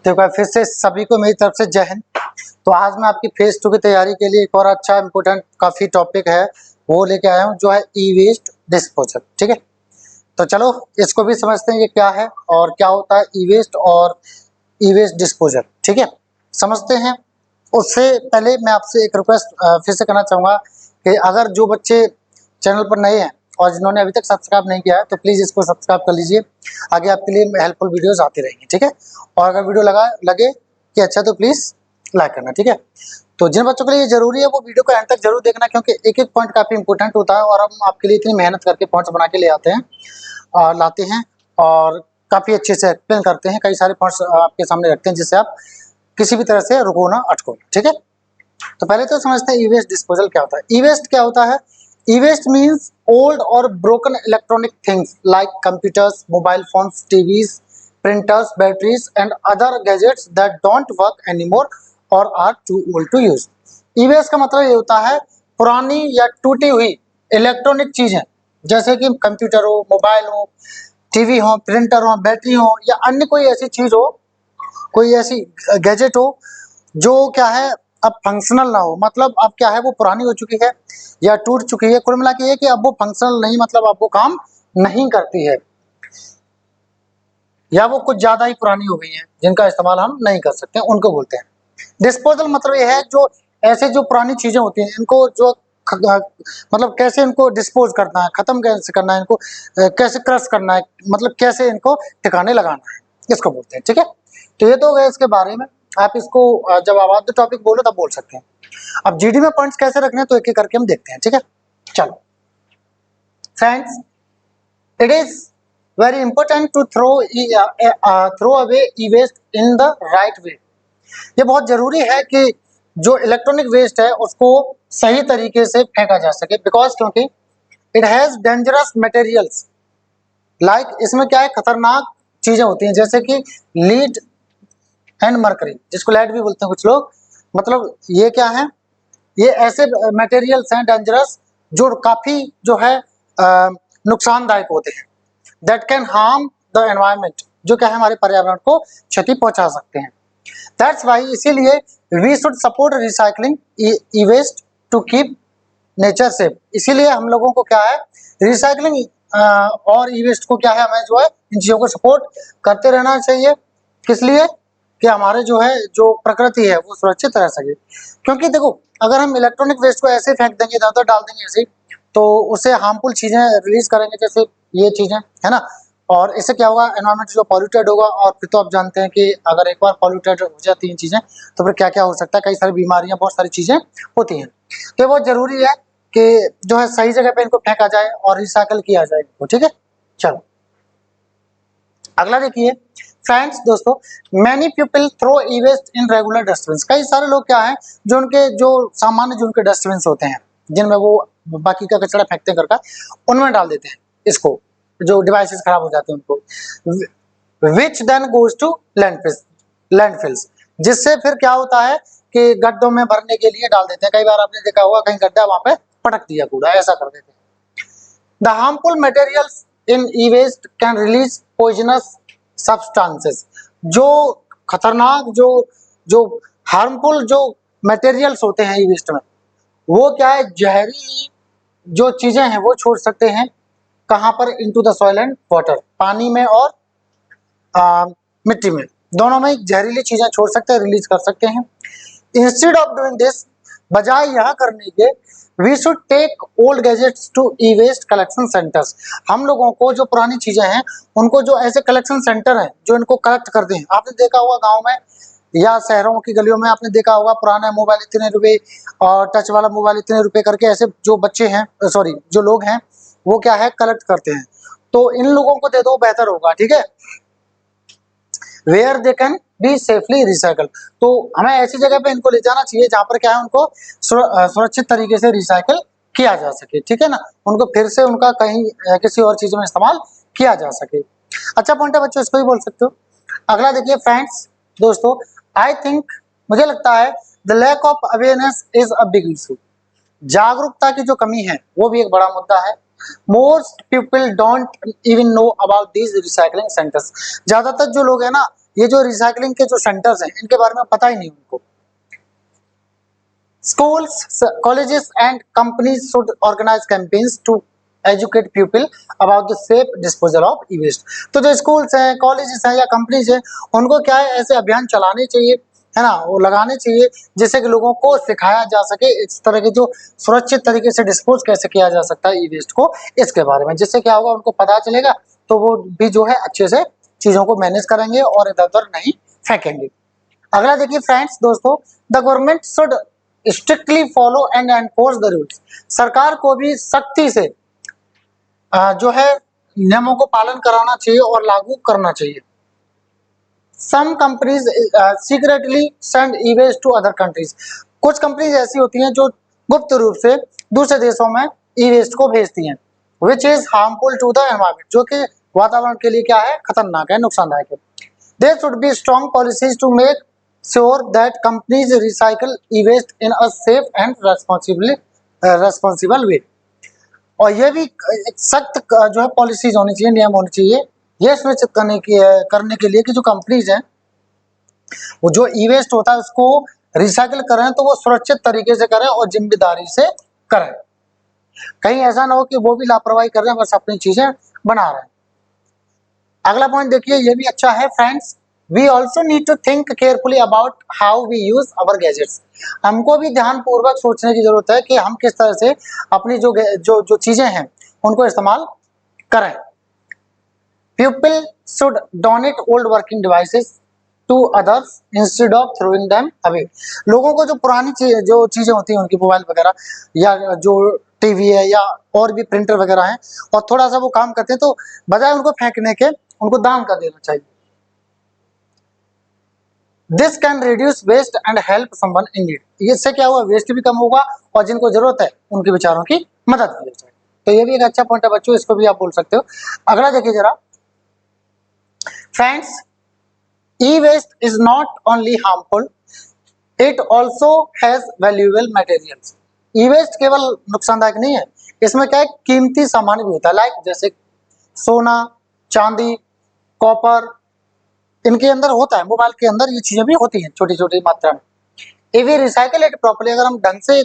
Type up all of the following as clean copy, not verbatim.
तो भाई फिर से सभी को मेरी तरफ से जय हिंद। तो आज मैं आपकी फेज 2 की तैयारी के लिए एक और अच्छा इंपोर्टेंट काफी टॉपिक है वो लेके आया हूँ, जो है ई वेस्ट डिस्पोजल। ठीक है, तो चलो इसको भी समझते हैं ये क्या है और क्या होता है ई वेस्ट और ई वेस्ट डिस्पोजल। ठीक है, समझते हैं। उससे पहले मैं आपसे एक रिक्वेस्ट फिर से करना चाहूँगा कि अगर जो बच्चे चैनल पर नए हैं और जिन्होंने अभी तक सब्सक्राइब नहीं किया है तो प्लीज़ इसको सब्सक्राइब कर लीजिए, आगे आपके लिए हेल्पफुल वीडियोस आती रहेंगी। ठीक है, और अगर वीडियो लगे कि अच्छा तो प्लीज़ लाइक करना। ठीक है, तो जिन बच्चों के लिए जरूरी है वो वीडियो को एंड तक जरूर देखना, क्योंकि एक एक पॉइंट काफ़ी इंपॉर्टेंट होता है और हम आपके लिए इतनी मेहनत करके पॉइंट्स बना के ले आते हैं और लाते हैं और काफ़ी अच्छे से एक्सप्लेन करते हैं। कई सारे पॉइंट्स आपके सामने रखते हैं जिससे आप किसी भी तरह से रुको ना अटको ना। ठीक है, तो पहले तो समझते हैं ई वेस्ट डिस्पोजल क्या होता है। ई वेस्ट क्या होता है? E waste means old or broken electronic things like computers, mobile phones, TVs, printers, batteries and other gadgets that don't work anymore or are too old to use. E waste का मतलब ये होता है पुरानी या टूटी हुई इलेक्ट्रॉनिक चीजें, जैसे कि कंप्यूटर हो, मोबाइल हो, टीवी हो, प्रिंटर हो, बैटरी हो या अन्य कोई ऐसी चीज हो, कोई ऐसी गैजेट हो जो क्या है अब फंक्शनल ना हो, मतलब अब क्या है वो पुरानी हो चुकी है या टूट चुकी है। कुल मिला के ये कि अब वो फंक्शनल नहीं, मतलब अब वो काम नहीं करती है या वो कुछ ज्यादा ही पुरानी हो गई है जिनका इस्तेमाल हम नहीं कर सकते, उनको बोलते हैं डिस्पोजल। मतलब ये है जो ऐसे जो पुरानी चीजें होती हैं इनको जो मतलब कैसे इनको डिस्पोज करना है, खत्म कैसे करना है, इनको कैसे क्रश करना है, मतलब कैसे इनको ठिकाने लगाना है, इसको बोलते हैं। ठीक है, तो ये तो हो गया इसके बारे में। आप इसको जब आवाज टॉपिक बोलो तब बोल सकते हैं। अब जीडी में पॉइंट्स कैसे रखने हैं तो एक एक करके हम देखते हैं। ठीक है, चलो friends, it is very important to throw away e waste in the right way. ये बहुत जरूरी है कि जो इलेक्ट्रॉनिक वेस्ट है उसको सही तरीके से फेंका जा सके, बिकॉज क्योंकि it has dangerous materials like, इसमें क्या है खतरनाक चीजें होती हैं जैसे कि लीड एंड मरकरी, जिसको लेड भी बोलते हैं कुछ लोग। मतलब ये क्या है, ये ऐसे मटेरियल्स हैं डेंजरस जो काफी जो है नुकसानदायक होते हैं, that can harm the environment, जो क्या है हमारे पर्यावरण को क्षति पहुंचा सकते हैं। दैट्स वाई, इसीलिए we should support recycling e waste to keep nature safe. इसीलिए हम लोगों को क्या है रिसाइकलिंग और ई वेस्ट को क्या है हमें जो है इन चीजों को सपोर्ट करते रहना चाहिए। किस लिए? कि हमारे जो है जो प्रकृति है वो सुरक्षित रह सके। क्योंकि देखो अगर हम इलेक्ट्रॉनिक वेस्ट को ऐसे फेंक देंगे, इधर उधर डाल देंगे ऐसे, तो उससे हार्मफुल चीजें रिलीज करेंगे जैसे ये चीजें, है ना। और इससे क्या होगा, एनवायरनमेंट जो पॉल्यूटेड होगा, और फिर तो आप जानते हैं कि अगर एक बार पॉल्यूटेड हो जाती हैं चीजें तो फिर क्या क्या हो सकता है, कई सारी बीमारियां, बहुत सारी चीजें होती हैं। तो बहुत जरूरी है कि जो है सही जगह पे इनको फेंका जाए और रिसाइकल किया जाए इनको। ठीक है, चलो अगला देखिए फ्रेंड्स, दोस्तों, many people throw e waste in regular dustbin. कई सारे लोग क्या है जो उनके जो सामान्य जो उनके डस्टबिन होते हैं जिनमें वो बाकी का कचरा फेंकते हैं घर का, उनमें डाल देते हैं इसको, जो डिवाइसेस खराब हो जाते हैं उनको, which then goes to landfills, जिससे फिर क्या होता है कि गड्ढों में भरने के लिए डाल देते हैं। कई बार आपने देखा होगा कहीं गड्ढा वहां पे पटक दिया कूड़ा, ऐसा कर देते हैं। The harmful materials in e waste can release poisonous substances, जो खतरनाक जो जो हार्मफुल जो मटेरियल्स होते हैं ई वेस्ट में, वो क्या है जहरीली जो चीजें हैं वो छोड़ सकते हैं। कहाँ पर? Into the soil and water, पानी में और मिट्टी में, दोनों में जहरीली चीजें छोड़ सकते हैं, रिलीज कर सकते हैं। इंस्टेड ऑफ डूइंग दिस, बजाय यह करने के, we should take old gadgets to e waste collection centres. हम लोगों को जो पुरानी चीजें हैं उनको जो ऐसे कलेक्शन सेंटर हैं जो इनको कलेक्ट करते हैं। आपने देखा होगा गांव में या शहरों की गलियों में, आपने देखा होगा पुराना मोबाइल इतने रुपए और टच वाला मोबाइल इतने रुपए करके ऐसे जो बच्चे हैं, सॉरी जो लोग हैं वो क्या है कलेक्ट करते हैं। तो इन लोगों को दे दो, बेहतर होगा। ठीक है, where they can be safely recycle. तो हमें ऐसी जगह पे इनको ले जाना चाहिए जहां पर क्या है उनको सुरक्षित तरीके से रिसाइकल किया जा सके। ठीक है ना, उनको फिर से उनका कहीं किसी और चीज में इस्तेमाल किया जा सके। अच्छा पॉइंट है बच्चों, इसको भी बोल सकते हो। अगला देखिए फ्रेंड्स, दोस्तों, आई थिंक, मुझे लगता है the lack of awareness is a big issue. जागरूकता की जो कमी है वो भी एक बड़ा मुद्दा है। Most people don't even know about these recycling centres. ज्यादातर जो लोग हैं ना ये जो रिसाइकलिंग के जो सेंटर्स हैं इनके बारे में पता ही नहीं उनको। Schools, colleges and companies should organize campaigns to educate people about the safe disposal of e-waste। तो जो स्कूल्स हैं, कॉलेजेस हैं या कंपनीज हैं, उनको क्या है ऐसे अभियान चलाने चाहिए, है ना, वो लगाने चाहिए जिससे कि लोगों को सिखाया जा सके इस तरह के जो सुरक्षित तरीके से डिस्पोज कैसे किया जा सकता है ई वेस्ट को, इसके बारे में। जिससे क्या होगा, उनको पता चलेगा तो वो भी जो है अच्छे से चीजों को मैनेज करेंगे और इधर उधर नहीं फेंकेंगे। अगला देखिए फ्रेंड्स दोस्तों, the government should strictly follow and enforce the rules. सरकार को भी सख्ती से जो है नियमों को पालन कराना चाहिए और लागू करना चाहिए। Some companies secretly send e waste to other countries. कुछ कंपनीज ऐसी होती हैं जो गुप्त रूप से दूसरे देशों में ई वेस्ट को भेजती हैं, which is harmful to the environment, जो कि वातावरण के लिए क्या है, खतरनाक है, नुकसानदायक है। There should be strong policies to make sure that companies recycle e waste in a safe and responsible way. और ये भी एक सख्त जो है पॉलिसीज होनी चाहिए, नियम होने चाहिए, ये सुनिश्चित करने के लिए कि जो कंपनीज हैं वो जो ई वेस्ट होता है उसको रिसाइकिल करें तो वो सुरक्षित तरीके से करें और जिम्मेदारी से करें। कहीं ऐसा ना हो कि वो भी लापरवाही कर रहे हैं, बस अपनी चीजें बना रहे हैं। अगला पॉइंट देखिए, ये भी अच्छा है friends. We also need to think carefully about how we use our gadgets. हमको भी ध्यान पूर्वक सोचने की जरूरत है कि हम किस तरह से अपनी जो चीजें हैं उनको इस्तेमाल करें। People should donate old working devices to others instead of throwing them away। लोगों को जो पुरानी जो चीजें होती हैं उनकी मोबाइल वगैरह या जो टीवी है या और भी प्रिंटर वगैरह हैं और थोड़ा सा वो काम करते हैं तो बजाय उनको फेंकने के उनको दान कर देना चाहिए। This can reduce waste and help someone in need. इससे क्या हुआ, वेस्ट भी कम होगा और जिनको जरूरत है उनके बेचारों की मदद भी हो जाएगी। तो ये भी एक अच्छा पॉइंट है बच्चों, इसको भी आप बोल सकते हो। अगला देखिए जरा friends, e-waste is not only harmful, it also has valuable materials। e-waste केवल नुकसानदायक नहीं है, इसमें क्या है, कीमती सामान भी होता है, लाइक जैसे सोना, चांदी, कॉपर, इनके अंदर होता है, मोबाइल के अंदर ये चीजें भी होती हैं छोटी छोटी मात्रा में। If we recycle it properly, अगर हम ढंग से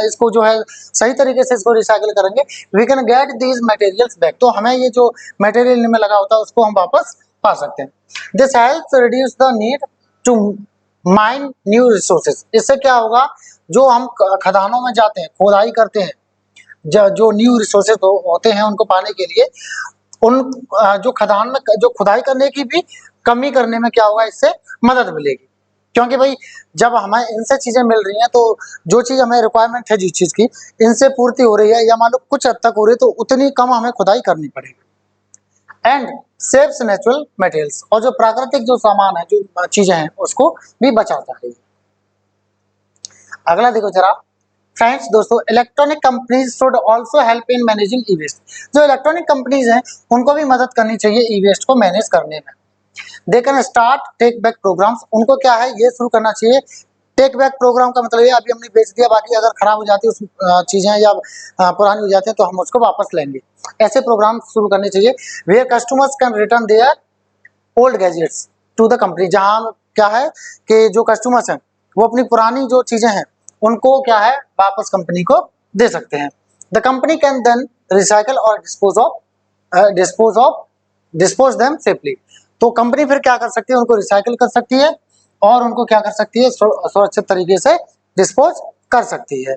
इसको जो है सही तरीके से इसको रिसाइकिल करेंगे, we can get these materials back. तो हमें ये जो मटेरियल इनमें लगा होता है उसको हम वापस पा सकते हैं। This helps reduce the need to mine new resources. इससे क्या होगा, जो हम खदानों में जाते हैं, खोदाई करते हैं, जो न्यू रिसोर्सेज होते हैं उनको पाने के लिए, उन जो खदान में जो खुदाई करने की भी कमी करने में क्या होगा, इससे मदद मिलेगी। क्योंकि भाई जब हमें इनसे चीजें मिल रही हैं तो जो चीज हमें रिक्वायरमेंट है जिस चीज की, इनसे पूर्ति हो रही है या मान लो कुछ हद तक हो रही है, तो उतनी कम हमें खुदाई करनी पड़ेगी। एंड सेव्स नेचुरल मटेरियल्स, और जो प्राकृतिक जो सामान है, जो चीजें हैं, उसको भी बचाता है। अगला देखो जरा फ्रेंड्स दोस्तों, electronic companies should also help in managing e waste. जो इलेक्ट्रॉनिक कंपनीज हैं उनको भी मदद करनी चाहिए ई वेस्ट को मैनेज करने में। They can start take back programmes. उनको क्या है, ये शुरू करना चाहिए। टेक बैक प्रोग्राम का मतलब ये, अभी हमने बेच दिया, बाकी अगर खराब हो जाती है उस चीजें या पुरानी हो जाती है तो हम उसको वापस लेंगे। ऐसे प्रोग्राम शुरू करने चाहिए। Where customers can return their old gadgets to the company. जहाँ क्या है कि जो कस्टमर्स हैं वो अपनी पुरानी जो चीजें हैं उनको क्या है वापस कंपनी को दे सकते हैं। The company can then recycle और डिस्पोज देम सेफली। तो कंपनी फिर क्या कर सकती है, उनको रिसाइकिल कर सकती है और उनको क्या कर सकती है, सुरक्षित तरीके से डिस्पोज कर सकती है।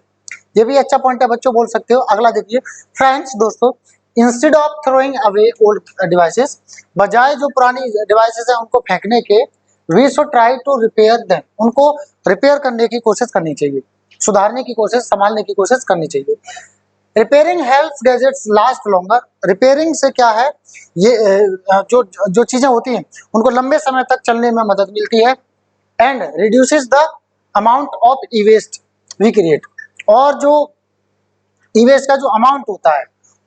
ये भी अच्छा पॉइंट है बच्चों, बोल सकते हो। अगला देखिए फ्रेंड्स दोस्तों, instead of throwing away old devices, बजाय जो पुरानी डिवाइसेस हैं उनको फेंकने के, we should try to repair them. उनको रिपेयर करने की कोशिश करनी चाहिए, सुधारने की कोशिश, संभालने की कोशिश करनी चाहिए। Repairing helps gadgets last longer. Repairing से क्या है, ये जो चीजें होती हैं उनको लंबे समय तक चलने में मदद मिलती है। And reduces the amount of e waste we create. और जो ई वेस्ट का जो अमाउंट होता है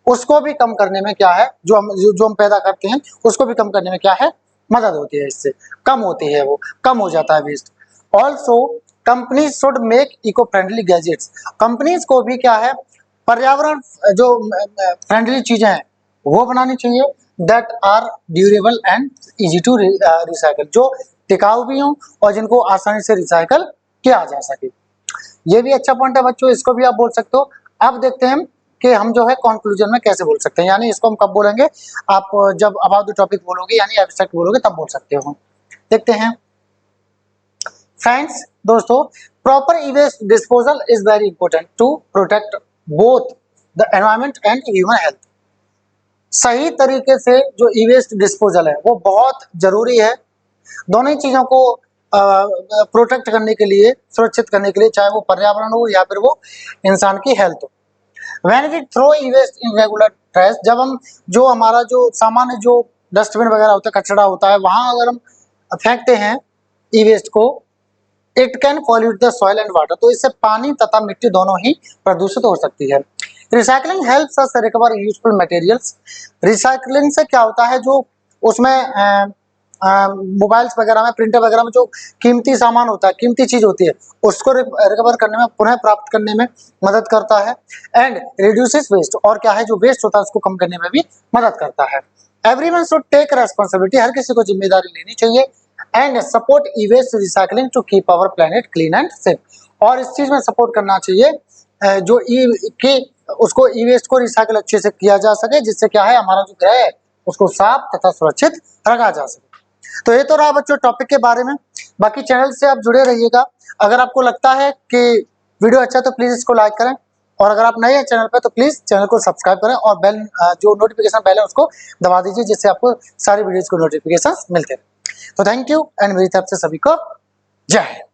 उसको भी कम करने में क्या है, जो हम पैदा करते हैं उसको भी कम करने में क्या है, मदद होती है। इससे कम होती है, वो कम हो जाता है waste. Also companies should make eco friendly gadgets. Companies को भी क्या है, पर्यावरण जो फ्रेंडली चीजें हैं वो बनानी चाहिए, that are durable and easy to recycle, जो टिकाऊ भी हों और जिनको आसानी से रिसाइकल किया जा सके। ये भी अच्छा पॉइंट है बच्चों, इसको भी आप बोल सकते हो। अब देखते हैं कि हम जो है कंक्लूजन में कैसे बोल सकते हैं, यानी इसको हम कब बोलेंगे, आप जब अबाउट द टॉपिक बोलोगे यानी एब्स्ट्रैक्ट बोलोगे तब बोल सकते हो। देखते हैं फ्रेंड्स, दोस्तों, proper e waste disposal is very important to protect both the environment and human health. सही तरीके से जो ई वेस्ट डिस्पोजल है वो बहुत जरूरी है दोनों ही चीजों को प्रोटेक्ट करने के लिए, सुरक्षित करने के लिए, चाहे वो पर्यावरण हो या फिर वो इंसान की हेल्थ हो। When we throw e-waste in regular trash, जब हम जो हमारा जो सामान्य जो डस्टबिन वगैरह होता है, कचरा होता है, वहां अगर हम फेंकते हैं ई वेस्ट को, it can pollute the soil and water, तो इससे पानी तथा मिट्टी दोनों ही प्रदूषित हो सकती है। Recycling helps us recover useful materials. Recycling से क्या होता है, जो उसमें मोबाइल्स वगैरह में, प्रिंटर वगैरह में जो कीमती सामान होता है, कीमती चीज होती है, उसको रिकवर करने में, पुनः प्राप्त करने में मदद करता है। एंड रिड्यूसेस वेस्ट, और क्या है जो वेस्ट होता है उसको कम करने में भी मदद करता है। एवरीवन शुड टेक रेस्पॉन्सिबिलिटी, हर किसी को जिम्मेदारी लेनी चाहिए। And support e waste recycling to keep our planet clean and safe, और इस चीज में सपोर्ट करना चाहिए जो उसको ई वेस्ट को रिसाइकल अच्छे से किया जा सके, जिससे क्या है हमारा जो ग्रह है उसको साफ तथा सुरक्षित रखा जा सके। तो ये तो रहा बच्चों टॉपिक के बारे में। बाकी चैनल से आप जुड़े रहिएगा। अगर आपको लगता है कि वीडियो अच्छा है तो प्लीज इसको लाइक करें, और अगर आप नए हैं चैनल पर तो प्लीज चैनल को सब्सक्राइब करें और बेल जो नोटिफिकेशन बेल है उसको दबा दीजिए, जिससे आपको सारी वीडियोस को नोटिफिकेशन मिलते रहे। तो थैंक यू एंड मेरी तरफ से सभी को जय हिंद।